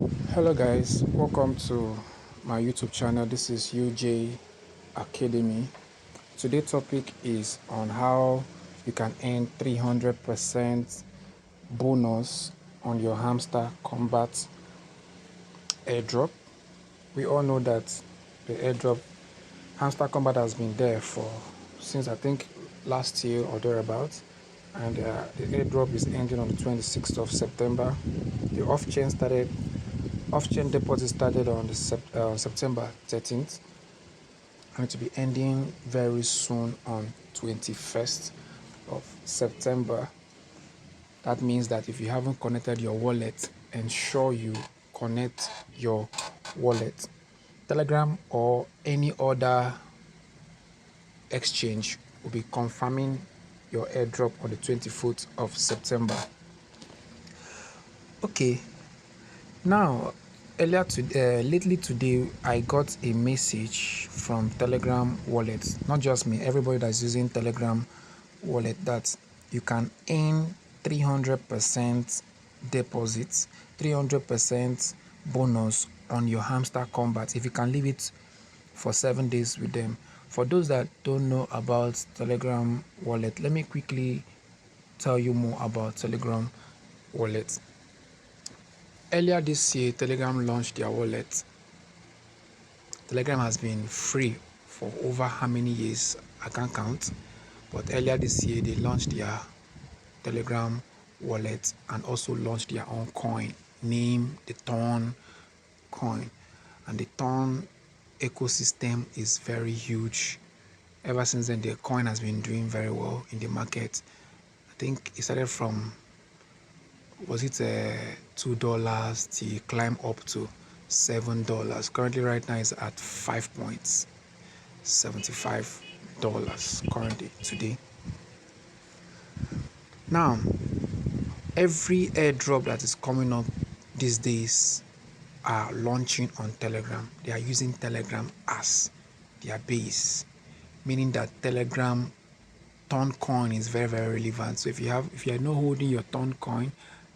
Hello guys, welcome to my YouTube channel. This is UJ Academy. Today's topic is on how you can earn 300% bonus on your Hamster Kombat airdrop. We all know that the airdrop Hamster Kombat has been there for since I think last year or thereabouts, and the airdrop is ending on the 26th of September. The off-chain deposit started on the September 13th, and it will be ending very soon on 21st of September. That means that if you haven't connected your wallet, ensure you connect your wallet. Telegram or any other exchange will be confirming your airdrop on the 24th of September. Okay, now lately today I got a message from Telegram wallet, not just me, everybody that's using Telegram wallet, that you can earn 300% deposits, 300% bonus on your Hamster Kombat if you can leave it for 7 days with them. For those that don't know about Telegram wallet, let me quickly tell you more about Telegram wallet. Earlier this year, Telegram launched their wallet. Telegram has been free for over how many years? I can't count. But earlier this year, they launched their Telegram wallet and also launched their own coin, named the Ton coin. And the Ton ecosystem is very huge. Ever since then, the coin has been doing very well in the market. I think it started from, was it $2 till climb up to $7. Currently right now is at $5.75 currently today. Now every airdrop that is coming up these days are launching on Telegram. They are using Telegram as their base, meaning that Telegram Ton coin is very, very relevant. So if you are not holding your Ton coin,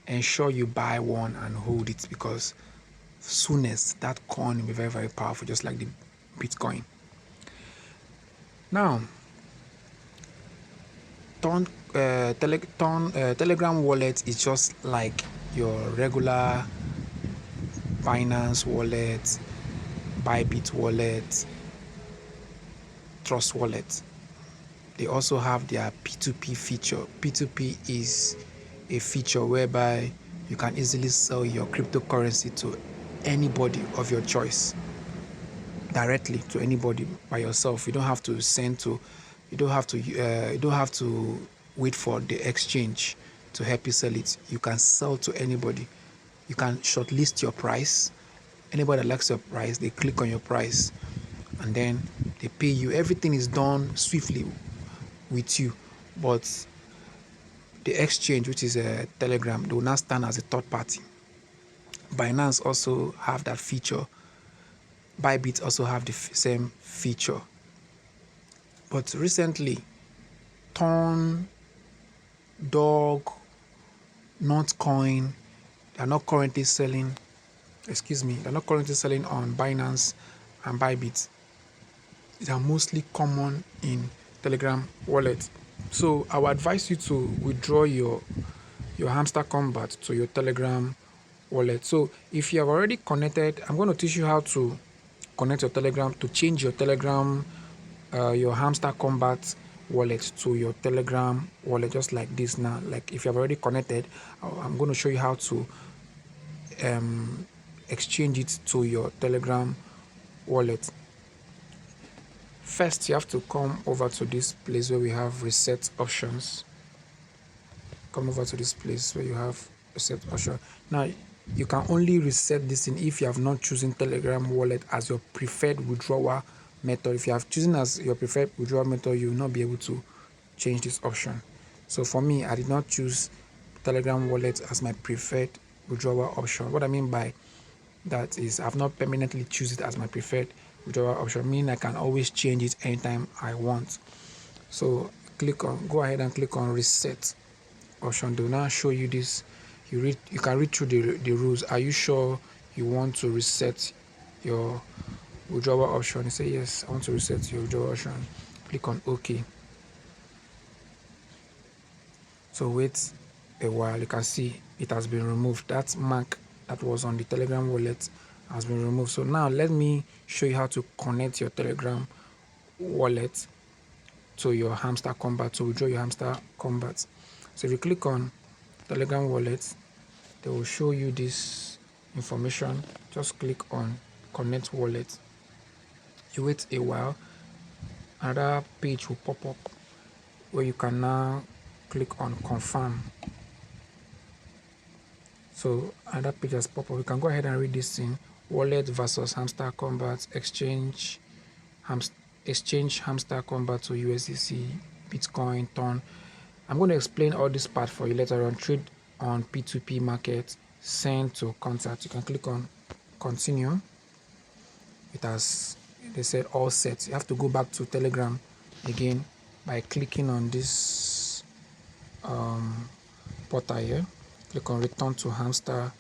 ensure you buy one and hold it, because soonest that coin will be very, very powerful, just like the Bitcoin. Now Telegram wallet is just like your regular Binance wallet, Bybit wallet, Trust wallet. They also have their P2P feature. P2P is a feature whereby you can easily sell your cryptocurrency to anybody of your choice, directly to anybody by yourself. You don't have to wait for the exchange to help you sell it. You can sell to anybody. You can shortlist your price. Anybody that likes your price, they click on your price and then they pay you. Everything is done swiftly with you, but the exchange, which is a Telegram, they will now stand as a third party. Binance also have that feature. Bybit also have the same feature. But recently, Ton, Dog, Notcoin, they're not currently selling on Binance and Bybit. They are mostly common in Telegram wallet. So I would advise you to withdraw your Hamster Kombat to your Telegram wallet. So if you have already connected, I'm going to teach you how to connect your Telegram, to change your Telegram, your Hamster Kombat wallet to your Telegram wallet, just like this now. Like if you have already connected, I'm going to show you how to exchange it to your Telegram wallet. First, you have to come over to this place where we have reset options. Come over to this place where you have reset option. Now, you can only reset this in if you have not chosen Telegram wallet as your preferred withdrawal method. If you have chosen as your preferred withdrawal method, you will not be able to change this option. So for me, I did not choose Telegram wallet as my preferred withdrawal option. What I mean by that is I've not permanently choose it as my preferred withdrawal option, meaning I can always change it anytime I want. So go ahead and click on reset option. They will now show you this. You can read through the rules. Are you sure you want to reset your withdrawal option. You say yes, I want to reset your withdrawal option. Click on OK. So wait a while. You can see it has been removed. That mark that was on the Telegram wallet has been removed. So now let me show you how to connect your Telegram wallet to your Hamster Kombat, to withdraw your Hamster Kombat. So if you click on Telegram wallet, they will show you this information. Just click on connect wallet. You wait a while, another page will pop up where you can now click on confirm. So another page has popped up. You can go ahead and read this thing: wallet versus Hamster Kombat, exchange Hamster Kombat to USDC, Bitcoin, Ton. I'm going to explain all this part for you later on. Trade on P2P market, send to contact. You can click on continue. It has, they said, all set. You have to go back to Telegram again by clicking on this portal here. Click on return to Hamster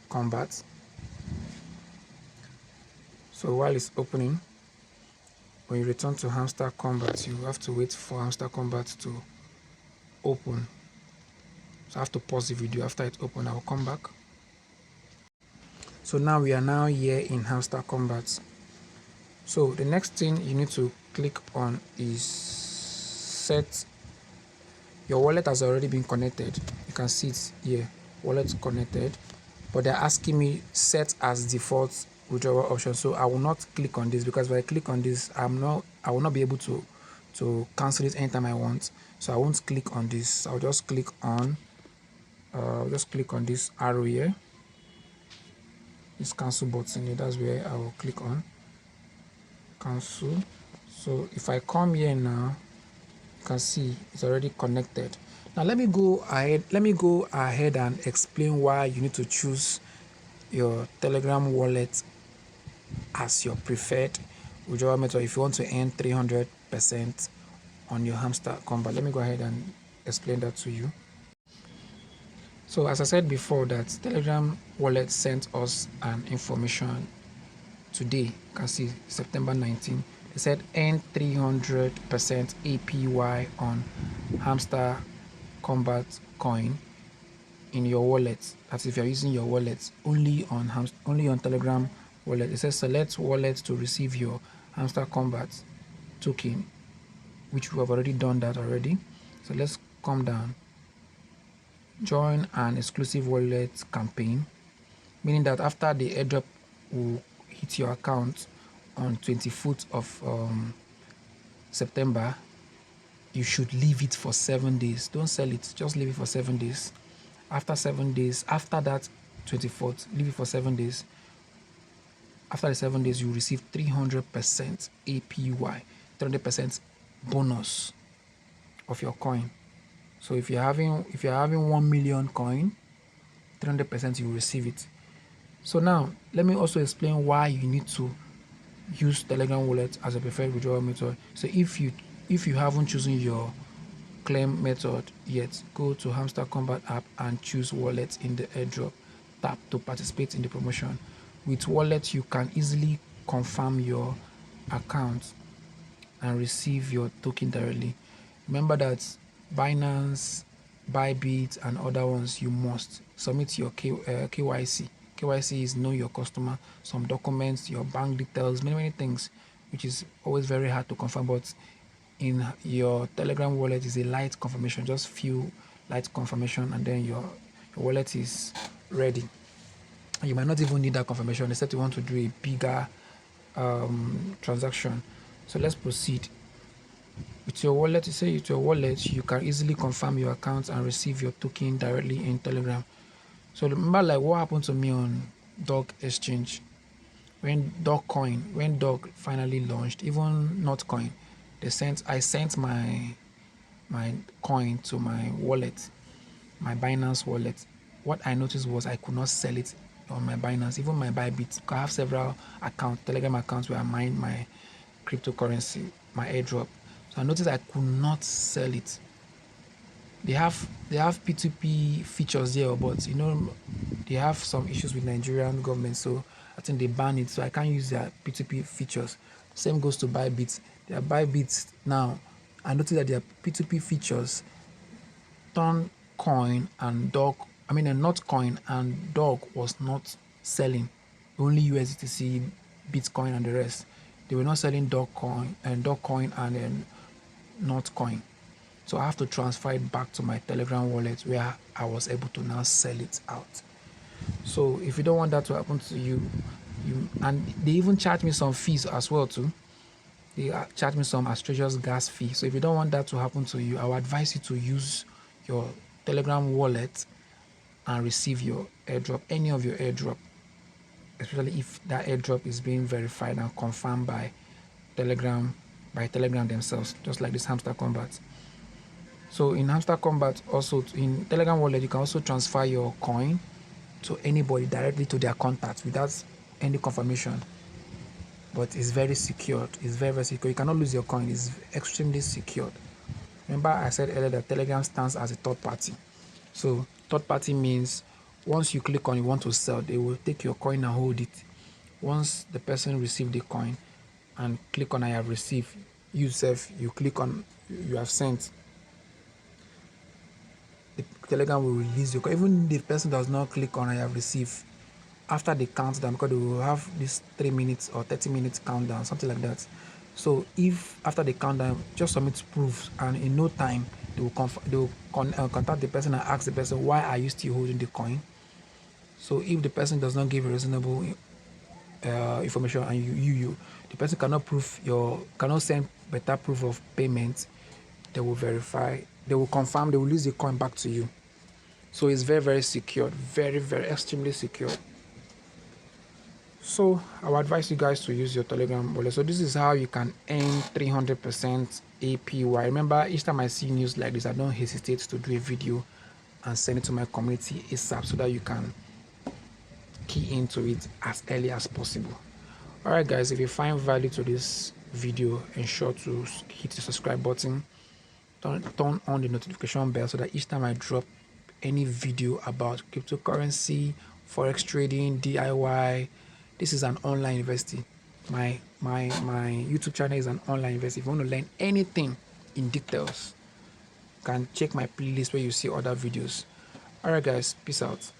Kombat. So while it's opening, when you return to Hamster Kombat, you have to wait for Hamster Kombat to open. So I have to pause the video. After it open, I'll come back. So now we are now here in Hamster Kombat. So the next thing you need to click on is set. Your wallet has already been connected. You can see it here, wallet connected, but they're asking me set as default withdrawal option. So I will not click on this, because if I click on this, I will not be able to cancel it anytime I want. So I won't click on this. I'll just click on this arrow here, this cancel button here. That's where I will click on cancel. So if I come here now, you can see it's already connected. Now let me go ahead and explain why you need to choose your Telegram wallet as your preferred withdrawal method if you want to earn 300% on your Hamster Kombat. Let me go ahead and explain that to you. So as I said before, that Telegram wallet sent us an information today. You can see September 19. They said earn 300% APY on Hamster Kombat coin in your wallet. That's if you're using your wallet only on Telegram wallet. It says select wallet to receive your Hamster Kombat token, which we have already done that already. So let's come down. Join an exclusive wallet campaign, meaning that after the airdrop will hit your account on 24th of September, you should leave it for 7 days. Don't sell it, just leave it for 7 days. After 7 days, after that 24th, leave it for 7 days. After the 7 days, you receive 300% APY, 300% bonus of your coin. So if you're having 1 million coin, 300% you will receive it. So now let me also explain why you need to use Telegram wallet as a preferred withdrawal method. So if you haven't chosen your claim method yet, go to Hamster Kombat app and choose wallet in the airdrop tab to participate in the promotion. With wallet, you can easily confirm your account and receive your token directly. Remember that Binance, Bybit, and other ones, you must submit your KYC. KYC is know your customer, some documents, your bank details, many things, which is always very hard to confirm. But in your Telegram wallet is a light confirmation, just few light confirmation, and then your wallet is ready. You might not even need that confirmation except you want to do a bigger transaction. So let's proceed. With your wallet, you can easily confirm your account and receive your token directly in Telegram. So remember, like what happened to me on Dog Exchange when Dog finally launched, even not coin, I sent my coin to my wallet, my Binance wallet. What I noticed was I could not sell it on my Binance, even my Bybit. I have several accounts, Telegram accounts, where I mine my cryptocurrency, my airdrop. So I noticed I could not sell it. they have P2P features there, but you know they have some issues with Nigerian government, so I think they ban it. So I can't use their P2P features. Same goes to Bybit. Their Bybit now, I noticed that their P2P features turn coin and dog. I mean, not coin and dog was not selling. Only USDT, Bitcoin, and the rest. They were not selling dog coin and then not coin. So I have to transfer it back to my Telegram wallet where I was able to now sell it out. So if you don't want that to happen to you, and they even charge me some fees as well too. They charge me some astrocious gas fee. So if you don't want that to happen to you, I would advise you to use your Telegram wallet and receive your airdrop, any of your airdrop, especially if that airdrop is being verified and confirmed by Telegram themselves, just like this Hamster Kombat. So in Hamster Kombat, also in Telegram wallet, you can also transfer your coin to anybody directly to their contacts without any confirmation. But it's very secured. It's very, very secure. You cannot lose your coin. It's extremely secured. Remember I said earlier that Telegram stands as a third party. So third party means once you click on you want to sell, they will take your coin and hold it. Once the person receive the coin and click on I have received, you click on you have sent, the Telegram will release your coin. Even if the person does not click on I have received, after the countdown, because they will have this 3 minutes or 30 minutes countdown, something like that. So if after the countdown, just submit proofs, and in no time they will contact the person and ask the person, why are you still holding the coin? So if the person does not give a reasonable information, and the person cannot send better proof of payment, they will verify, they will confirm, they will release the coin back to you. So it's very, very secure, very, very extremely secure. So I would advise you guys to use your Telegram wallet. So this is how you can earn 300% APY. Remember, each time I see news like this, I don't hesitate to do a video and send it to my community ASAP so that you can key into it as early as possible. Alright guys, if you find value to this video, ensure to hit the subscribe button, turn on the notification bell so that each time I drop any video about cryptocurrency, forex trading, DIY, this is an online university. My YouTube channel is an online university. If you want to learn anything in details, you can check my playlist where you see other videos. Alright guys, peace out.